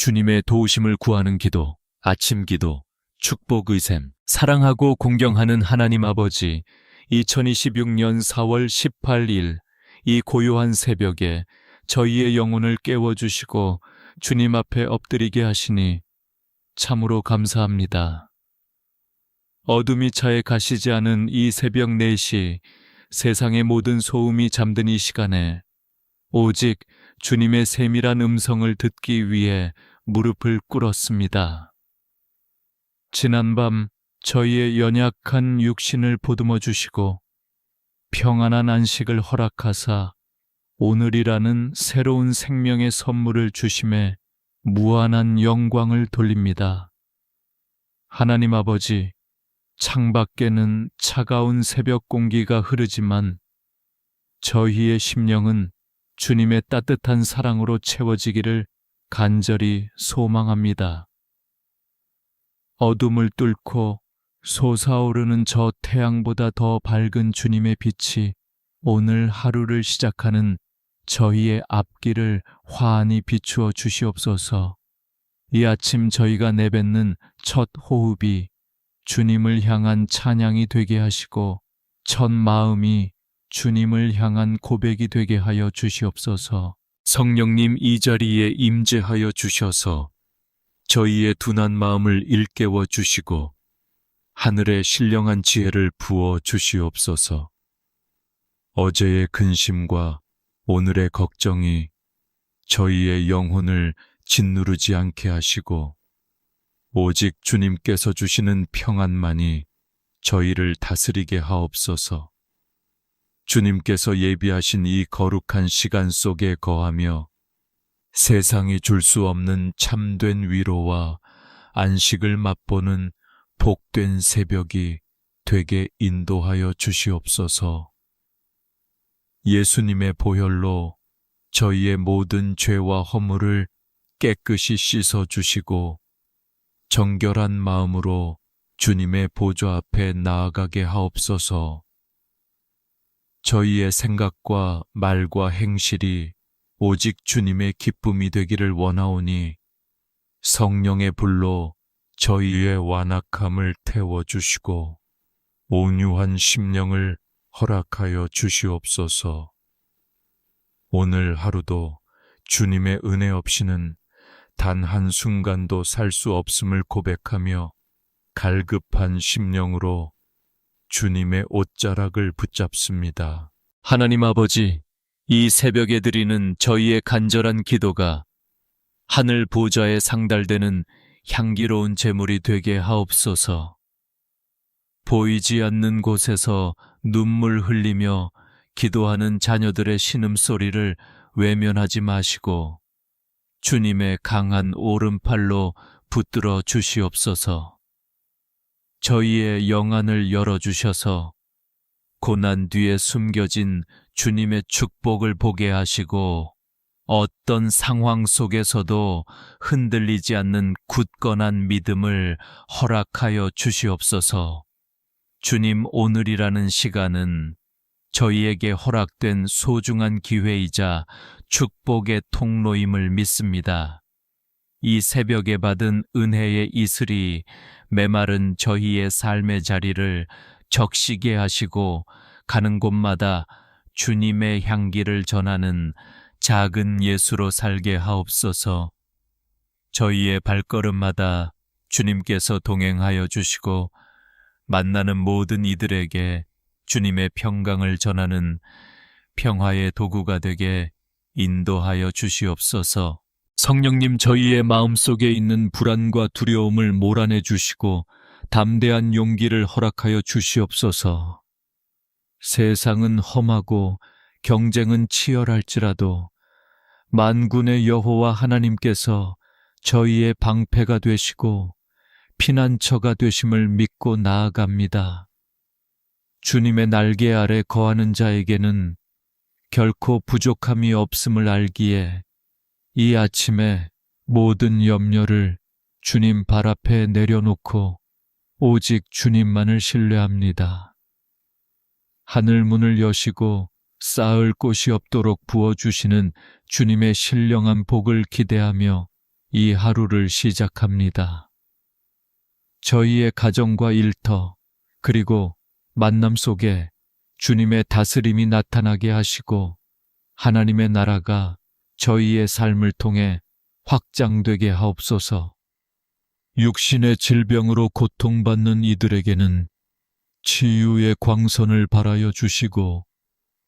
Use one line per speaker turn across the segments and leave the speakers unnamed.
주님의 도우심을 구하는 기도, 아침 기도, 축복 의셈, 사랑하고 공경하는 하나님 아버지, 2026년 4월 18일 이 고요한 새벽에 저희의 영혼을 깨워주시고 주님 앞에 엎드리게 하시니 참으로 감사합니다. 어둠이 차에 가시지 않은 이 새벽 4시, 세상의 모든 소음이 잠든 이 시간에 오직 주님의 세밀한 음성을 듣기 위해 무릎을 꿇었습니다. 지난밤 저희의 연약한 육신을 보듬어 주시고 평안한 안식을 허락하사 오늘이라는 새로운 생명의 선물을 주심에 무한한 영광을 돌립니다. 하나님 아버지, 창밖에는 차가운 새벽 공기가 흐르지만 저희의 심령은 주님의 따뜻한 사랑으로 채워지기를 간절히 소망합니다. 어둠을 뚫고 솟아오르는 저 태양보다 더 밝은 주님의 빛이 오늘 하루를 시작하는 저희의 앞길을 환히 비추어 주시옵소서. 이 아침 저희가 내뱉는 첫 호흡이 주님을 향한 찬양이 되게 하시고 첫 마음이 주님을 향한 고백이 되게 하여 주시옵소서. 성령님 이 자리에 임재하여 주셔서 저희의 둔한 마음을 일깨워 주시고 하늘의 신령한 지혜를 부어 주시옵소서. 어제의 근심과 오늘의 걱정이 저희의 영혼을 짓누르지 않게 하시고 오직 주님께서 주시는 평안만이 저희를 다스리게 하옵소서. 주님께서 예비하신 이 거룩한 시간 속에 거하며 세상이 줄 수 없는 참된 위로와 안식을 맛보는 복된 새벽이 되게 인도하여 주시옵소서. 예수님의 보혈로 저희의 모든 죄와 허물을 깨끗이 씻어 주시고 정결한 마음으로 주님의 보좌 앞에 나아가게 하옵소서. 저희의 생각과 말과 행실이 오직 주님의 기쁨이 되기를 원하오니 성령의 불로 저희의 완악함을 태워주시고 온유한 심령을 허락하여 주시옵소서. 오늘 하루도 주님의 은혜 없이는 단 한순간도 살 수 없음을 고백하며 갈급한 심령으로 주님의 옷자락을 붙잡습니다. 하나님 아버지, 이 새벽에 드리는 저희의 간절한 기도가 하늘 보좌에 상달되는 향기로운 제물이 되게 하옵소서. 보이지 않는 곳에서 눈물 흘리며 기도하는 자녀들의 신음소리를 외면하지 마시고 주님의 강한 오른팔로 붙들어 주시옵소서. 저희의 영안을 열어주셔서 고난 뒤에 숨겨진 주님의 축복을 보게 하시고 어떤 상황 속에서도 흔들리지 않는 굳건한 믿음을 허락하여 주시옵소서. 주님, 오늘이라는 시간은 저희에게 허락된 소중한 기회이자 축복의 통로임을 믿습니다. 이 새벽에 받은 은혜의 이슬이 메마른 저희의 삶의 자리를 적시게 하시고 가는 곳마다 주님의 향기를 전하는 작은 예수로 살게 하옵소서. 저희의 발걸음마다 주님께서 동행하여 주시고 만나는 모든 이들에게 주님의 평강을 전하는 평화의 도구가 되게 인도하여 주시옵소서. 성령님, 저희의 마음속에 있는 불안과 두려움을 몰아내 주시고 담대한 용기를 허락하여 주시옵소서. 세상은 험하고 경쟁은 치열할지라도 만군의 여호와 하나님께서 저희의 방패가 되시고 피난처가 되심을 믿고 나아갑니다. 주님의 날개 아래 거하는 자에게는 결코 부족함이 없음을 알기에 이 아침에 모든 염려를 주님 발 앞에 내려놓고 오직 주님만을 신뢰합니다. 하늘 문을 여시고 쌓을 곳이 없도록 부어주시는 주님의 신령한 복을 기대하며 이 하루를 시작합니다. 저희의 가정과 일터, 그리고 만남 속에 주님의 다스림이 나타나게 하시고 하나님의 나라가 저희의 삶을 통해 확장되게 하옵소서. 육신의 질병으로 고통받는 이들에게는 치유의 광선을 발하여 주시고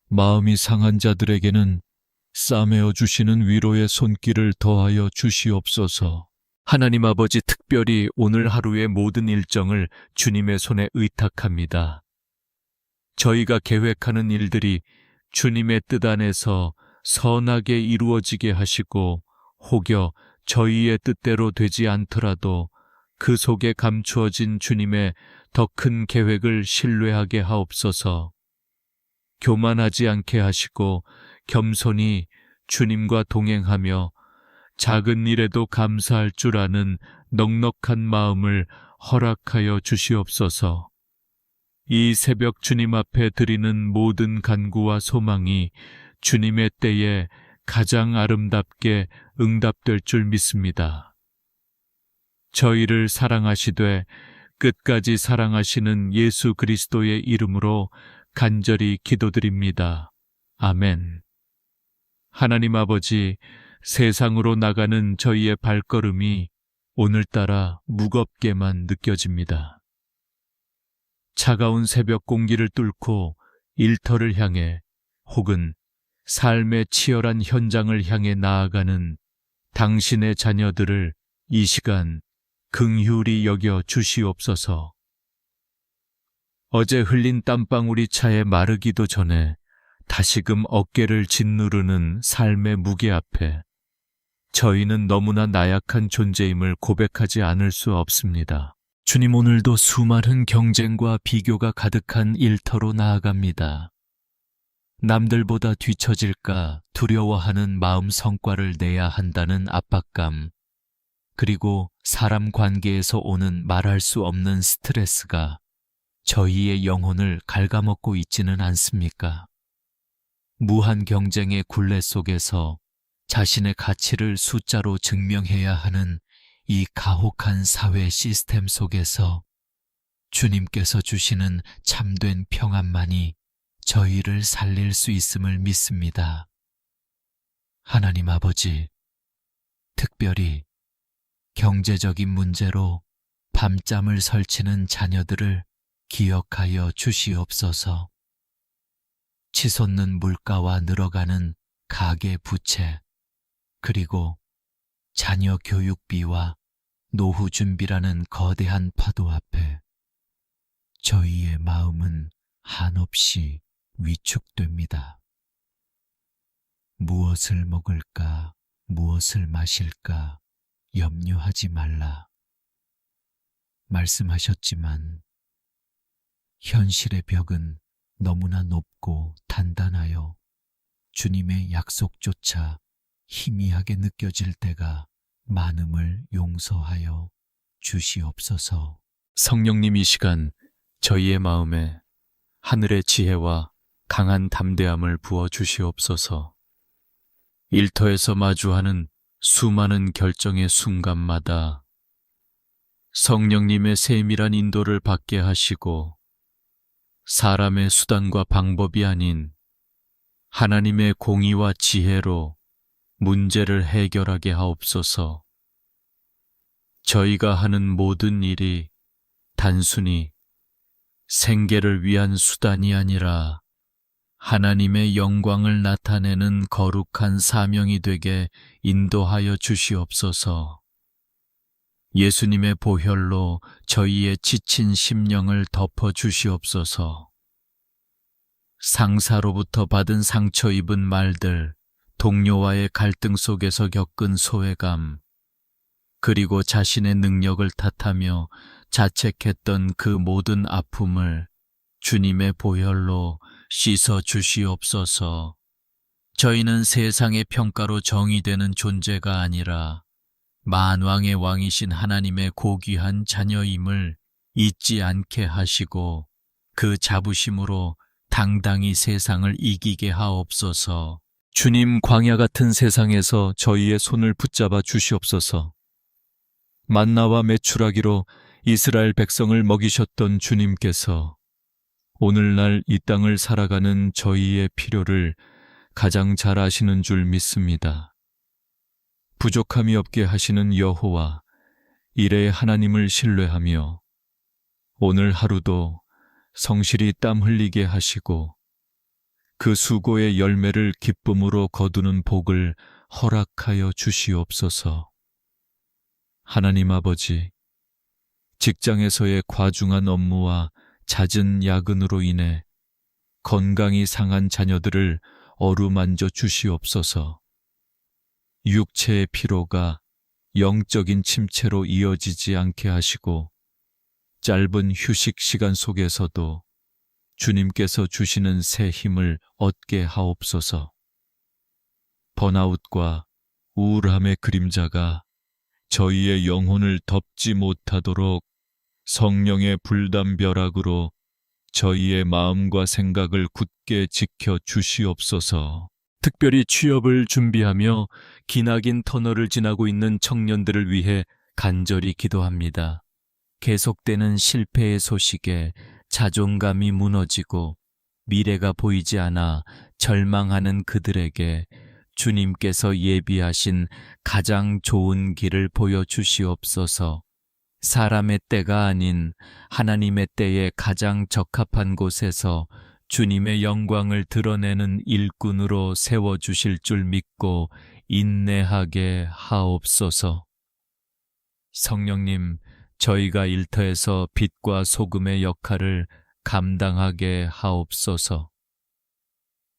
마음이 상한 자들에게는 싸매어 주시는 위로의 손길을 더하여 주시옵소서. 하나님 아버지, 특별히 오늘 하루의 모든 일정을 주님의 손에 의탁합니다. 저희가 계획하는 일들이 주님의 뜻 안에서 선하게 이루어지게 하시고 혹여 저희의 뜻대로 되지 않더라도 그 속에 감추어진 주님의 더 큰 계획을 신뢰하게 하옵소서. 교만하지 않게 하시고 겸손히 주님과 동행하며 작은 일에도 감사할 줄 아는 넉넉한 마음을 허락하여 주시옵소서. 이 새벽 주님 앞에 드리는 모든 간구와 소망이 주님의 때에 가장 아름답게 응답될 줄 믿습니다. 저희를 사랑하시되 끝까지 사랑하시는 예수 그리스도의 이름으로 간절히 기도드립니다. 아멘. 하나님 아버지, 세상으로 나가는 저희의 발걸음이 오늘따라 무겁게만 느껴집니다. 차가운 새벽 공기를 뚫고 일터를 향해 혹은 삶의 치열한 현장을 향해 나아가는 당신의 자녀들을 이 시간 긍휼히 여겨 주시옵소서. 어제 흘린 땀방울이 차에 마르기도 전에 다시금 어깨를 짓누르는 삶의 무게 앞에 저희는 너무나 나약한 존재임을 고백하지 않을 수 없습니다. 주님, 오늘도 수많은 경쟁과 비교가 가득한 일터로 나아갑니다. 남들보다 뒤처질까 두려워하는 마음 성과를 내야 한다는 압박감, 그리고 사람 관계에서 오는 말할 수 없는 스트레스가 저희의 영혼을 갉아먹고 있지는 않습니까? 무한 경쟁의 굴레 속에서 자신의 가치를 숫자로 증명해야 하는 이 가혹한 사회 시스템 속에서 주님께서 주시는 참된 평안만이 저희를 살릴 수 있음을 믿습니다. 하나님 아버지, 특별히 경제적인 문제로 밤잠을 설치는 자녀들을 기억하여 주시옵소서. 치솟는 물가와 늘어가는 가계 부채, 그리고 자녀 교육비와 노후 준비라는 거대한 파도 앞에 저희의 마음은 한없이 위축됩니다. 무엇을 먹을까, 무엇을 마실까 염려하지 말라 말씀하셨지만 현실의 벽은 너무나 높고 단단하여 주님의 약속조차 희미하게 느껴질 때가 많음을 용서하여 주시옵소서. 성령님, 이 시간 저희의 마음에 하늘의 지혜와 강한 담대함을 부어 주시옵소서. 일터에서 마주하는 수많은 결정의 순간마다 성령님의 세밀한 인도를 받게 하시고 사람의 수단과 방법이 아닌 하나님의 공의와 지혜로 문제를 해결하게 하옵소서. 저희가 하는 모든 일이 단순히 생계를 위한 수단이 아니라 하나님의 영광을 나타내는 거룩한 사명이 되게 인도하여 주시옵소서. 예수님의 보혈로 저희의 지친 심령을 덮어 주시옵소서. 상사로부터 받은 상처 입은 말들, 동료와의 갈등 속에서 겪은 소외감, 그리고 자신의 능력을 탓하며 자책했던 그 모든 아픔을 주님의 보혈로 씻어 주시옵소서. 저희는 세상의 평가로 정의되는 존재가 아니라 만왕의 왕이신 하나님의 고귀한 자녀임을 잊지 않게 하시고 그 자부심으로 당당히 세상을 이기게 하옵소서. 주님, 광야 같은 세상에서 저희의 손을 붙잡아 주시옵소서. 만나와 메추라기로 이스라엘 백성을 먹이셨던 주님께서 오늘날 이 땅을 살아가는 저희의 필요를 가장 잘 아시는 줄 믿습니다. 부족함이 없게 하시는 여호와, 이레의 하나님을 신뢰하며 오늘 하루도 성실히 땀 흘리게 하시고 그 수고의 열매를 기쁨으로 거두는 복을 허락하여 주시옵소서. 하나님 아버지, 직장에서의 과중한 업무와 잦은 야근으로 인해 건강이 상한 자녀들을 어루만져 주시옵소서. 육체의 피로가 영적인 침체로 이어지지 않게 하시고 짧은 휴식 시간 속에서도 주님께서 주시는 새 힘을 얻게 하옵소서. 번아웃과 우울함의 그림자가 저희의 영혼을 덮지 못하도록 성령의 불담벼락으로 저희의 마음과 생각을 굳게 지켜 주시옵소서. 특별히 취업을 준비하며 기나긴 터널을 지나고 있는 청년들을 위해 간절히 기도합니다. 계속되는 실패의 소식에 자존감이 무너지고 미래가 보이지 않아 절망하는 그들에게 주님께서 예비하신 가장 좋은 길을 보여주시옵소서. 사람의 때가 아닌 하나님의 때에 가장 적합한 곳에서 주님의 영광을 드러내는 일꾼으로 세워주실 줄 믿고 인내하게 하옵소서. 성령님, 저희가 일터에서 빛과 소금의 역할을 감당하게 하옵소서.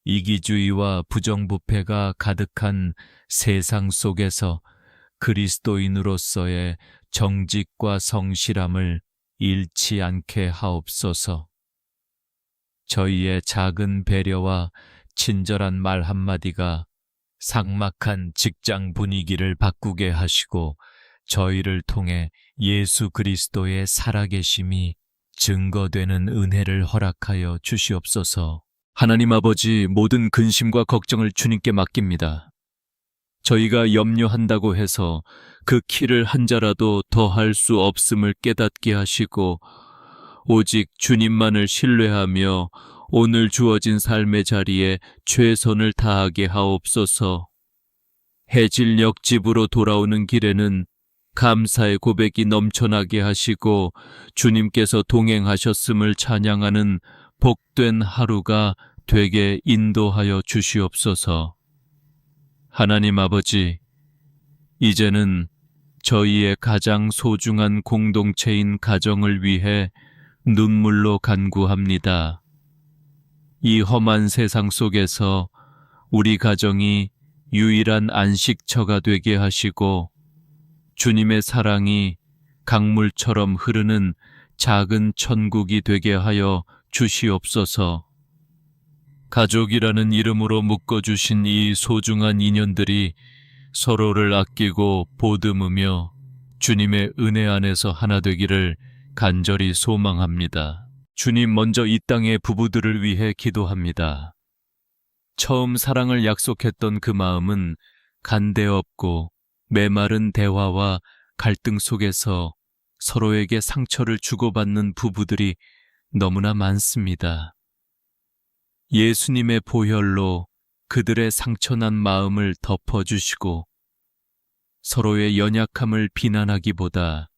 이기주의와 부정부패가 가득한 세상 속에서 그리스도인으로서의 정직과 성실함을 잃지 않게 하옵소서. 저희의 작은 배려와 친절한 말 한마디가 삭막한 직장 분위기를 바꾸게 하시고 저희를 통해 예수 그리스도의 살아계심이 증거되는 은혜를 허락하여 주시옵소서. 하나님 아버지, 모든 근심과 걱정을 주님께 맡깁니다. 저희가 염려한다고 해서 그 키를 한 자라도 더 할 수 없음을 깨닫게 하시고 오직 주님만을 신뢰하며 오늘 주어진 삶의 자리에 최선을 다하게 하옵소서. 해질녘 집으로 돌아오는 길에는 감사의 고백이 넘쳐나게 하시고 주님께서 동행하셨음을 찬양하는 복된 하루가 되게 인도하여 주시옵소서. 하나님 아버지, 이제는 저희의 가장 소중한 공동체인 가정을 위해 눈물로 간구합니다. 이 험한 세상 속에서 우리 가정이 유일한 안식처가 되게 하시고 주님의 사랑이 강물처럼 흐르는 작은 천국이 되게 하여 주시옵소서. 가족이라는 이름으로 묶어주신 이 소중한 인연들이 서로를 아끼고 보듬으며 주님의 은혜 안에서 하나 되기를 간절히 소망합니다. 주님, 먼저 이 땅의 부부들을 위해 기도합니다. 처음 사랑을 약속했던 그 마음은 간대없고 메마른 대화와 갈등 속에서 서로에게 상처를 주고받는 부부들이 너무나 많습니다. 예수님의 보혈로 그들의 상처난 마음을 덮어주시고 서로의 연약함을 비난하기보다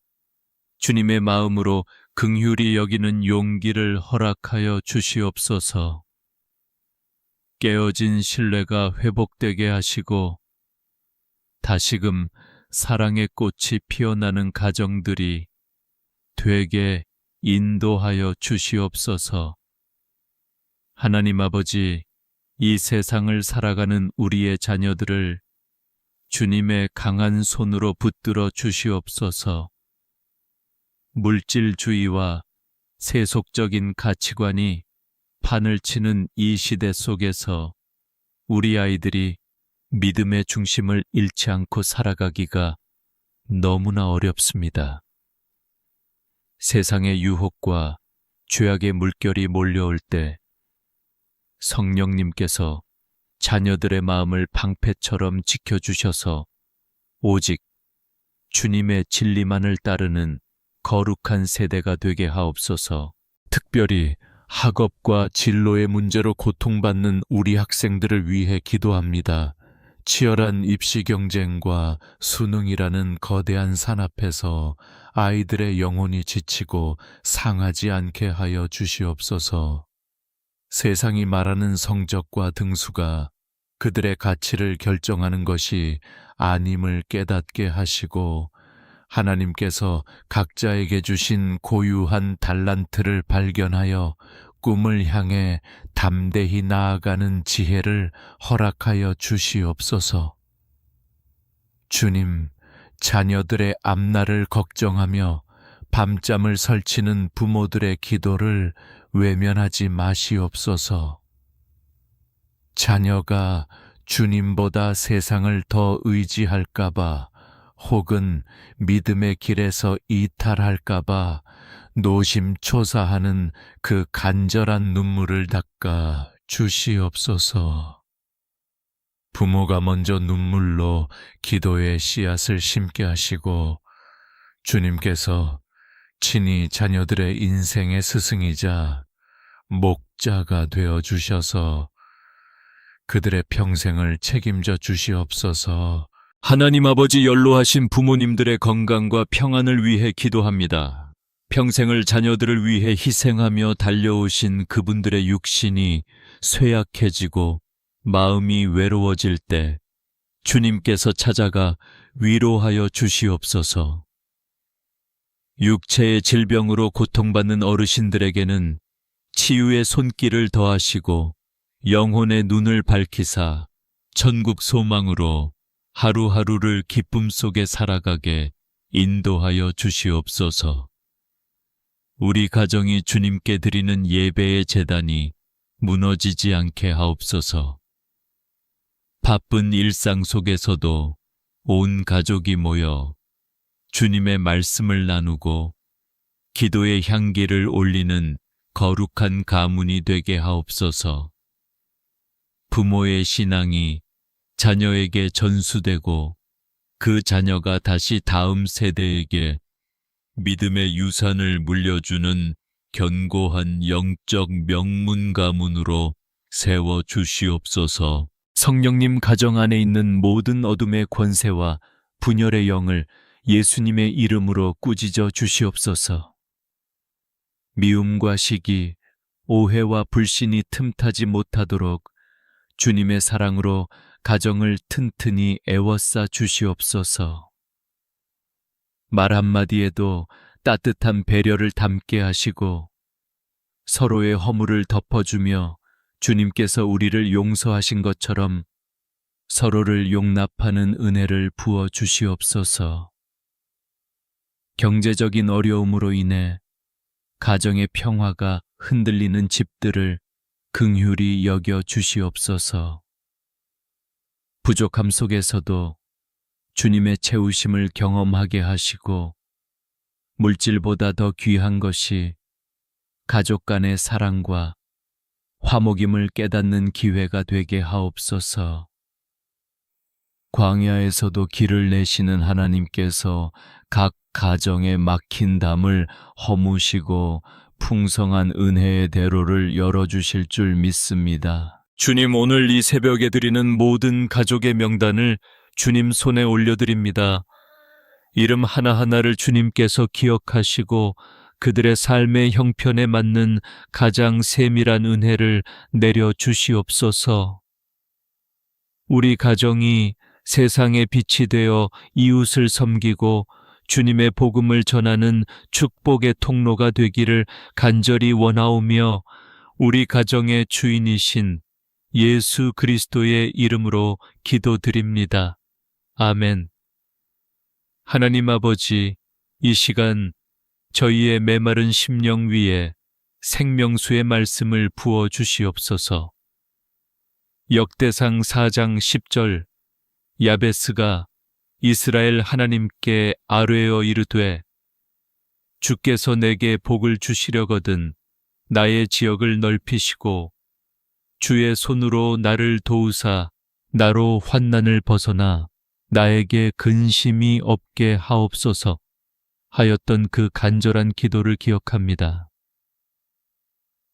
주님의 마음으로 긍휼히 여기는 용기를 허락하여 주시옵소서. 깨어진 신뢰가 회복되게 하시고 다시금 사랑의 꽃이 피어나는 가정들이 되게 인도하여 주시옵소서. 하나님 아버지, 이 세상을 살아가는 우리의 자녀들을 주님의 강한 손으로 붙들어 주시옵소서. 물질주의와 세속적인 가치관이 판을 치는 이 시대 속에서 우리 아이들이 믿음의 중심을 잃지 않고 살아가기가 너무나 어렵습니다. 세상의 유혹과 죄악의 물결이 몰려올 때 성령님께서 자녀들의 마음을 방패처럼 지켜주셔서 오직 주님의 진리만을 따르는 거룩한 세대가 되게 하옵소서. 특별히 학업과 진로의 문제로 고통받는 우리 학생들을 위해 기도합니다. 치열한 입시 경쟁과 수능이라는 거대한 산 앞에서 아이들의 영혼이 지치고 상하지 않게 하여 주시옵소서. 세상이 말하는 성적과 등수가 그들의 가치를 결정하는 것이 아님을 깨닫게 하시고, 하나님께서 각자에게 주신 고유한 달란트를 발견하여 꿈을 향해 담대히 나아가는 지혜를 허락하여 주시옵소서. 주님, 자녀들의 앞날을 걱정하며 밤잠을 설치는 부모들의 기도를 외면하지 마시옵소서. 자녀가 주님보다 세상을 더 의지할까봐, 혹은 믿음의 길에서 이탈할까봐 노심초사하는 그 간절한 눈물을 닦아 주시옵소서. 부모가 먼저 눈물로 기도의 씨앗을 심게 하시고, 주님께서 친히 자녀들의 인생의 스승이자 목자가 되어 주셔서 그들의 평생을 책임져 주시옵소서. 하나님 아버지, 연로하신 부모님들의 건강과 평안을 위해 기도합니다. 평생을 자녀들을 위해 희생하며 달려오신 그분들의 육신이 쇠약해지고 마음이 외로워질 때 주님께서 찾아가 위로하여 주시옵소서. 육체의 질병으로 고통받는 어르신들에게는 치유의 손길을 더하시고 영혼의 눈을 밝히사 천국 소망으로 하루하루를 기쁨 속에 살아가게 인도하여 주시옵소서. 우리 가정이 주님께 드리는 예배의 제단이 무너지지 않게 하옵소서. 바쁜 일상 속에서도 온 가족이 모여 주님의 말씀을 나누고 기도의 향기를 올리는 거룩한 가문이 되게 하옵소서. 부모의 신앙이 자녀에게 전수되고 그 자녀가 다시 다음 세대에게 믿음의 유산을 물려주는 견고한 영적 명문 가문으로 세워 주시옵소서. 성령님, 가정 안에 있는 모든 어둠의 권세와 분열의 영을 예수님의 이름으로 꾸짖어 주시옵소서. 미움과 시기, 오해와 불신이 틈타지 못하도록 주님의 사랑으로 가정을 튼튼히 애워싸 주시옵소서. 말 한마디에도 따뜻한 배려를 담게 하시고 서로의 허물을 덮어주며 주님께서 우리를 용서하신 것처럼 서로를 용납하는 은혜를 부어 주시옵소서. 경제적인 어려움으로 인해 가정의 평화가 흔들리는 집들을 긍휼히 여겨 주시옵소서. 부족함 속에서도 주님의 채우심을 경험하게 하시고 물질보다 더 귀한 것이 가족 간의 사랑과 화목임을 깨닫는 기회가 되게 하옵소서. 광야에서도 길을 내시는 하나님께서 각 가정에 막힌 담을 허무시고 풍성한 은혜의 대로를 열어주실 줄 믿습니다. 주님, 오늘 이 새벽에 드리는 모든 가족의 명단을 주님 손에 올려드립니다. 이름 하나하나를 주님께서 기억하시고 그들의 삶의 형편에 맞는 가장 세밀한 은혜를 내려주시옵소서. 우리 가정이 세상의 빛이 되어 이웃을 섬기고 주님의 복음을 전하는 축복의 통로가 되기를 간절히 원하오며 우리 가정의 주인이신 예수 그리스도의 이름으로 기도드립니다. 아멘. 하나님 아버지, 이 시간 저희의 메마른 심령 위에 생명수의 말씀을 부어 주시옵소서. 역대상 4장 10절, 야베스가 이스라엘 하나님께 아뢰어 이르되 주께서 내게 복을 주시려거든 나의 지역을 넓히시고 주의 손으로 나를 도우사 나로 환난을 벗어나 나에게 근심이 없게 하옵소서 하였던 그 간절한 기도를 기억합니다.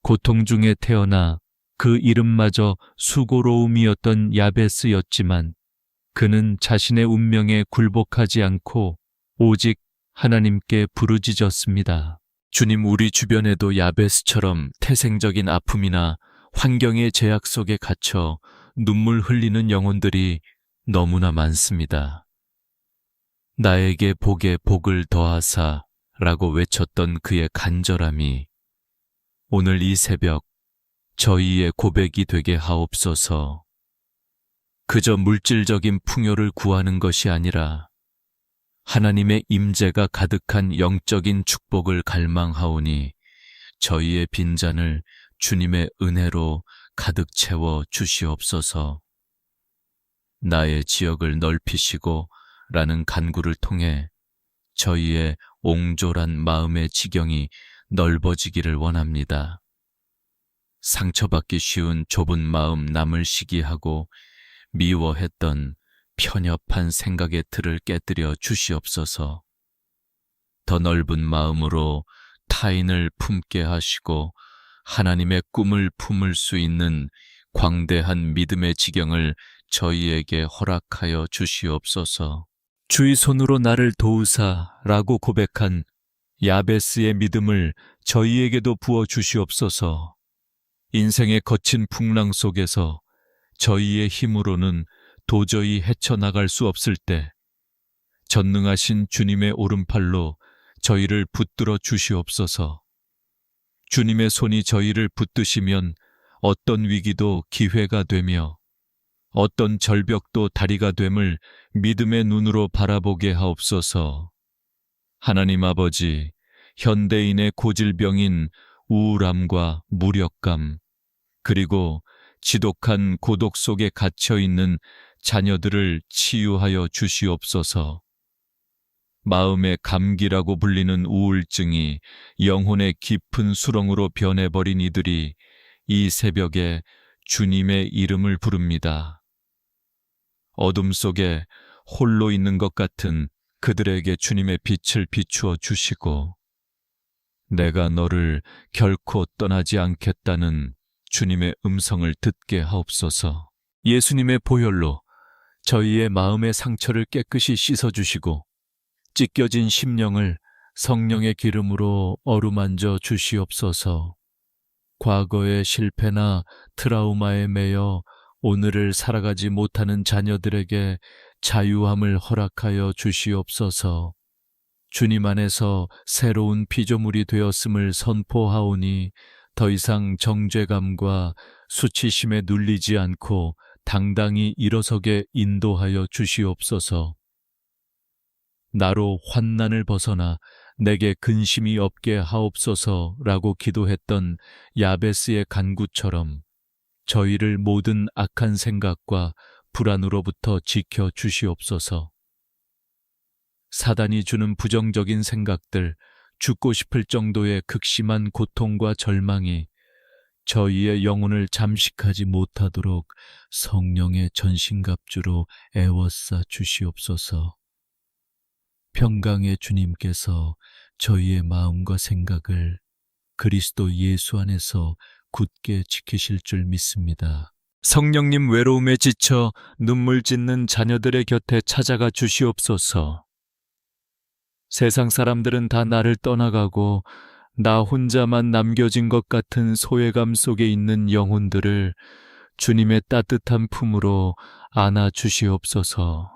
고통 중에 태어나 그 이름마저 수고로움이었던 야베스였지만 그는 자신의 운명에 굴복하지 않고 오직 하나님께 부르짖었습니다. 주님, 우리 주변에도 야베스처럼 태생적인 아픔이나 환경의 제약 속에 갇혀 눈물 흘리는 영혼들이 너무나 많습니다. 나에게 복에 복을 더하사 라고 외쳤던 그의 간절함이 오늘 이 새벽 저희의 고백이 되게 하옵소서. 그저 물질적인 풍요를 구하는 것이 아니라 하나님의 임재가 가득한 영적인 축복을 갈망하오니 저희의 빈잔을 주님의 은혜로 가득 채워 주시옵소서. 나의 지역을 넓히시고 라는 간구를 통해 저희의 옹졸한 마음의 지경이 넓어지기를 원합니다. 상처받기 쉬운 좁은 마음 남을 시기하고 미워했던 편협한 생각의 틀을 깨뜨려 주시옵소서. 더 넓은 마음으로 타인을 품게 하시고 하나님의 꿈을 품을 수 있는 광대한 믿음의 지경을 저희에게 허락하여 주시옵소서. 주의 손으로 나를 도우사 라고 고백한 야베스의 믿음을 저희에게도 부어 주시옵소서. 인생의 거친 풍랑 속에서 저희의 힘으로는 도저히 헤쳐나갈 수 없을 때 전능하신 주님의 오른팔로 저희를 붙들어 주시옵소서. 주님의 손이 저희를 붙드시면 어떤 위기도 기회가 되며 어떤 절벽도 다리가 됨을 믿음의 눈으로 바라보게 하옵소서. 하나님 아버지, 현대인의 고질병인 우울함과 무력감, 그리고 지독한 고독 속에 갇혀있는 자녀들을 치유하여 주시옵소서. 마음의 감기라고 불리는 우울증이 영혼의 깊은 수렁으로 변해버린 이들이 이 새벽에 주님의 이름을 부릅니다. 어둠 속에 홀로 있는 것 같은 그들에게 주님의 빛을 비추어 주시고 내가 너를 결코 떠나지 않겠다는 주님의 음성을 듣게 하옵소서. 예수님의 보혈로 저희의 마음의 상처를 깨끗이 씻어주시고 찢겨진 심령을 성령의 기름으로 어루만져 주시옵소서. 과거의 실패나 트라우마에 매여 오늘을 살아가지 못하는 자녀들에게 자유함을 허락하여 주시옵소서. 주님 안에서 새로운 피조물이 되었음을 선포하오니 더 이상 정죄감과 수치심에 눌리지 않고 당당히 일어서게 인도하여 주시옵소서. 나로 환난을 벗어나 내게 근심이 없게 하옵소서라고 기도했던 야베스의 간구처럼 저희를 모든 악한 생각과 불안으로부터 지켜 주시옵소서. 사단이 주는 부정적인 생각들, 죽고 싶을 정도의 극심한 고통과 절망이 저희의 영혼을 잠식하지 못하도록 성령의 전신갑주로 애워싸 주시옵소서. 평강의 주님께서 저희의 마음과 생각을 그리스도 예수 안에서 굳게 지키실 줄 믿습니다. 성령님, 외로움에 지쳐 눈물 짓는 자녀들의 곁에 찾아가 주시옵소서. 세상 사람들은 다 나를 떠나가고 나 혼자만 남겨진 것 같은 소외감 속에 있는 영혼들을 주님의 따뜻한 품으로 안아 주시옵소서.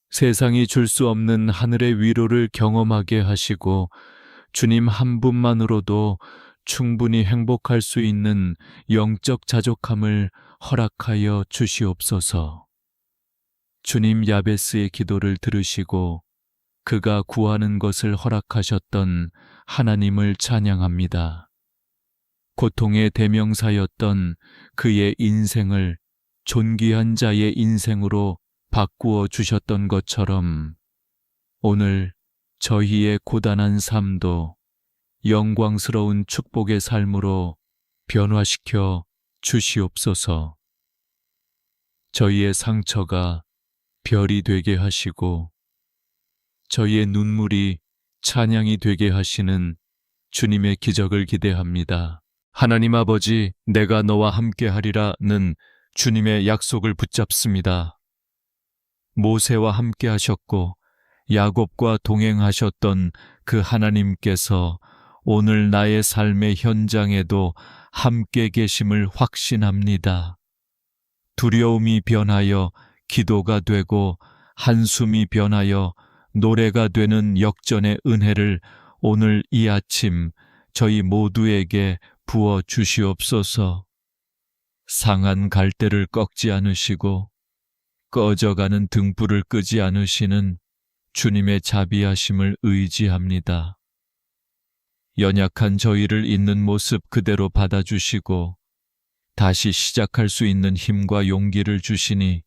세상이 줄 수 없는 하늘의 위로를 경험하게 하시고 주님 한 분만으로도 충분히 행복할 수 있는 영적 자족함을 허락하여 주시옵소서. 주님, 야베스의 기도를 들으시고 그가 구하는 것을 허락하셨던 하나님을 찬양합니다. 고통의 대명사였던 그의 인생을 존귀한 자의 인생으로 바꾸어 주셨던 것처럼 오늘 저희의 고단한 삶도 영광스러운 축복의 삶으로 변화시켜 주시옵소서. 저희의 상처가 별이 되게 하시고 저희의 눈물이 찬양이 되게 하시는 주님의 기적을 기대합니다. 하나님 아버지, 내가 너와 함께 하리라는 주님의 약속을 붙잡습니다. 모세와 함께 하셨고 야곱과 동행하셨던 그 하나님께서 오늘 나의 삶의 현장에도 함께 계심을 확신합니다. 두려움이 변하여 기도가 되고 한숨이 변하여 노래가 되는 역전의 은혜를 오늘 이 아침 저희 모두에게 부어 주시옵소서. 상한 갈대를 꺾지 않으시고 꺼져가는 등불을 끄지 않으시는 주님의 자비하심을 의지합니다. 연약한 저희를 있는 모습 그대로 받아주시고 다시 시작할 수 있는 힘과 용기를 주시니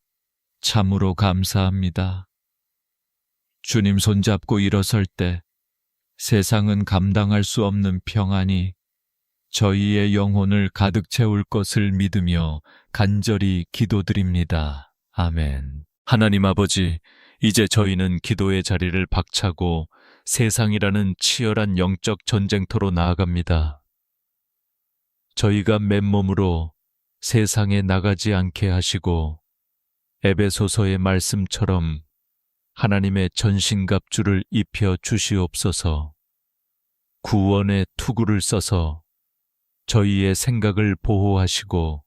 참으로 감사합니다. 주님 손잡고 일어설 때 세상은 감당할 수 없는 평안이 저희의 영혼을 가득 채울 것을 믿으며 간절히 기도드립니다. 아멘. 하나님 아버지, 이제 저희는 기도의 자리를 박차고 세상이라는 치열한 영적 전쟁터로 나아갑니다. 저희가 맨몸으로 세상에 나가지 않게 하시고 에베소서의 말씀처럼 하나님의 전신갑주를 입혀 주시옵소서. 구원의 투구를 써서 저희의 생각을 보호하시고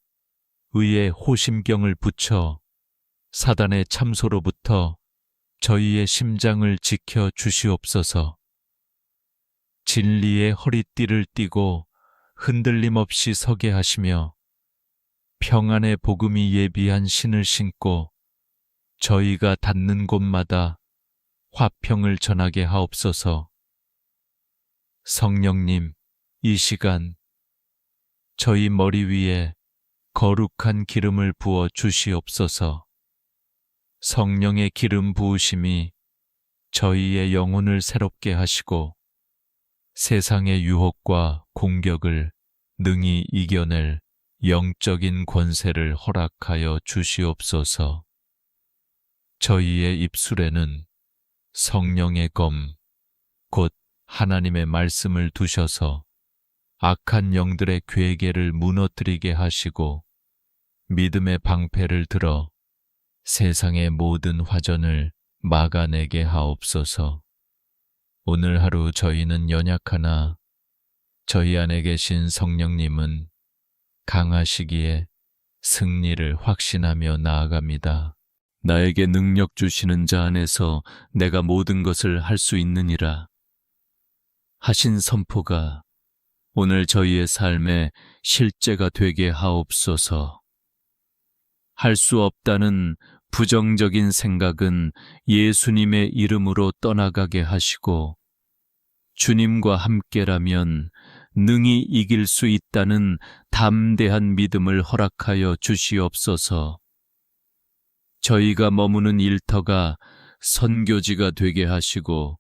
의의 호심경을 붙여 사단의 참소로부터 저희의 심장을 지켜 주시옵소서. 진리의 허리띠를 띠고 흔들림 없이 서게 하시며 평안의 복음이 예비한 신을 신고 저희가 닿는 곳마다 화평을 전하게 하옵소서. 성령님, 이 시간 저희 머리 위에 거룩한 기름을 부어 주시옵소서. 성령의 기름 부으심이 저희의 영혼을 새롭게 하시고 세상의 유혹과 공격을 능히 이겨낼 영적인 권세를 허락하여 주시옵소서. 저희의 입술에는 성령의 검, 곧 하나님의 말씀을 두셔서 악한 영들의 괴계를 무너뜨리게 하시고 믿음의 방패를 들어 세상의 모든 화전을 막아내게 하옵소서. 오늘 하루 저희는 연약하나 저희 안에 계신 성령님은 강하시기에 승리를 확신하며 나아갑니다. 나에게 능력 주시는 자 안에서 내가 모든 것을 할 수 있느니라 하신 선포가 오늘 저희의 삶의 실제가 되게 하옵소서. 할 수 없다는 부정적인 생각은 예수님의 이름으로 떠나가게 하시고 주님과 함께라면 능히 이길 수 있다는 담대한 믿음을 허락하여 주시옵소서. 저희가 머무는 일터가 선교지가 되게 하시고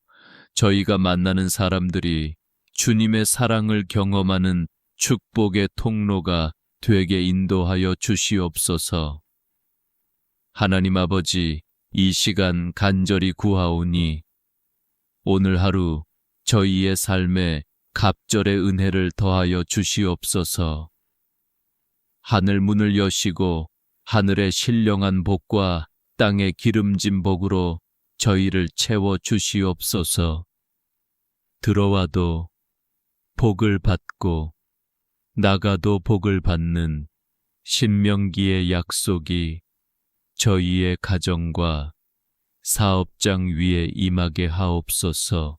저희가 만나는 사람들이 주님의 사랑을 경험하는 축복의 통로가 되게 인도하여 주시옵소서. 하나님 아버지, 이 시간 간절히 구하오니 오늘 하루 저희의 삶에 갑절의 은혜를 더하여 주시옵소서. 하늘 문을 여시고 하늘의 신령한 복과 땅의 기름진 복으로 저희를 채워 주시옵소서. 들어와도 복을 받고 나가도 복을 받는 신명기의 약속이 저희의 가정과 사업장 위에 임하게 하옵소서.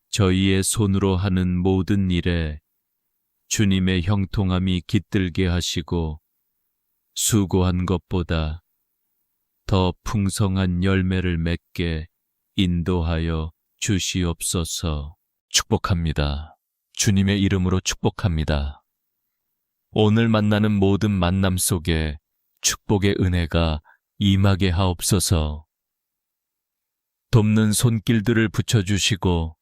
저희의 손으로 하는 모든 일에 주님의 형통함이 깃들게 하시고 수고한 것보다 더 풍성한 열매를 맺게 인도하여 주시옵소서. 축복합니다. 주님의 이름으로 축복합니다. 오늘 만나는 모든 만남 속에 축복의 은혜가 임하게 하옵소서. 돕는 손길들을 붙여주시고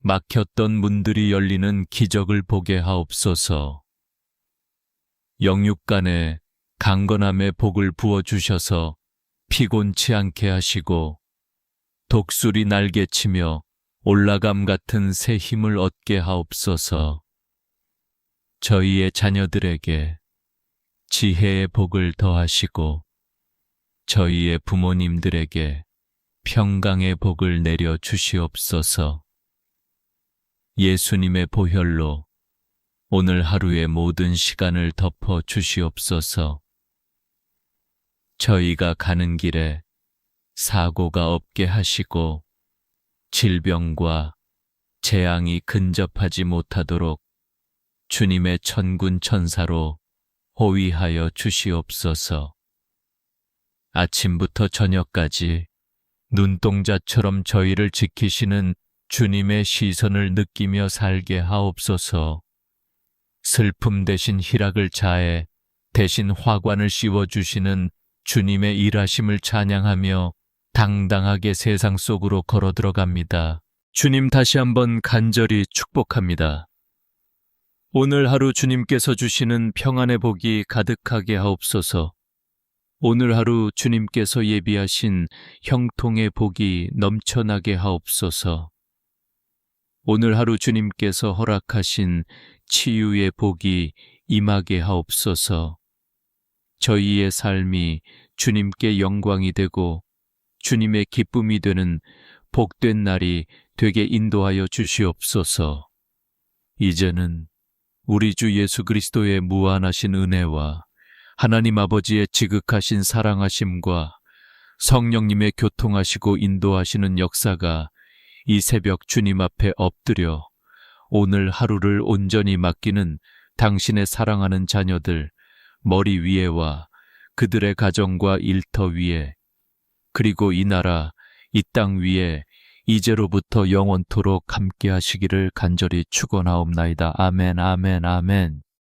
막혔던 문들이 열리는 기적을 보게 하옵소서. 영육간에 강건함의 복을 부어주셔서 피곤치 않게 하시고 독수리 날개치며 올라감 같은 새 힘을 얻게 하옵소서. 저희의 자녀들에게 지혜의 복을 더하시고 저희의 부모님들에게 평강의 복을 내려 주시옵소서. 예수님의 보혈로 오늘 하루의 모든 시간을 덮어 주시옵소서. 저희가 가는 길에 사고가 없게 하시고 질병과 재앙이 근접하지 못하도록 주님의 천군 천사로 호위하여 주시옵소서. 아침부터 저녁까지 눈동자처럼 저희를 지키시는 주님의 시선을 느끼며 살게 하옵소서. 슬픔 대신 희락을 자해 대신 화관을 씌워주시는 주님의 일하심을 찬양하며 당당하게 세상 속으로 걸어 들어갑니다. 주님 다시 한번 간절히 축복합니다. 오늘 하루 주님께서 주시는 평안의 복이 가득하게 하옵소서. 오늘 하루 주님께서 예비하신 형통의 복이 넘쳐나게 하옵소서. 오늘 하루 주님께서 허락하신 치유의 복이 임하게 하옵소서. 저희의 삶이 주님께 영광이 되고 주님의 기쁨이 되는 복된 날이 되게 인도하여 주시옵소서. 이제는 우리 주 예수 그리스도의 무한하신 은혜와 하나님 아버지의 지극하신 사랑하심과 성령님의 교통하시고 인도하시는 역사가 이 새벽 주님 앞에 엎드려 오늘 하루를 온전히 맡기는 당신의 사랑하는 자녀들 머리 위에와 그들의 가정과 일터 위에 그리고 이 나라, 이 땅 위에 이제로부터 영원토록 함께 하시기를 간절히 축원하옵나이다. 아멘, 아멘, 아멘.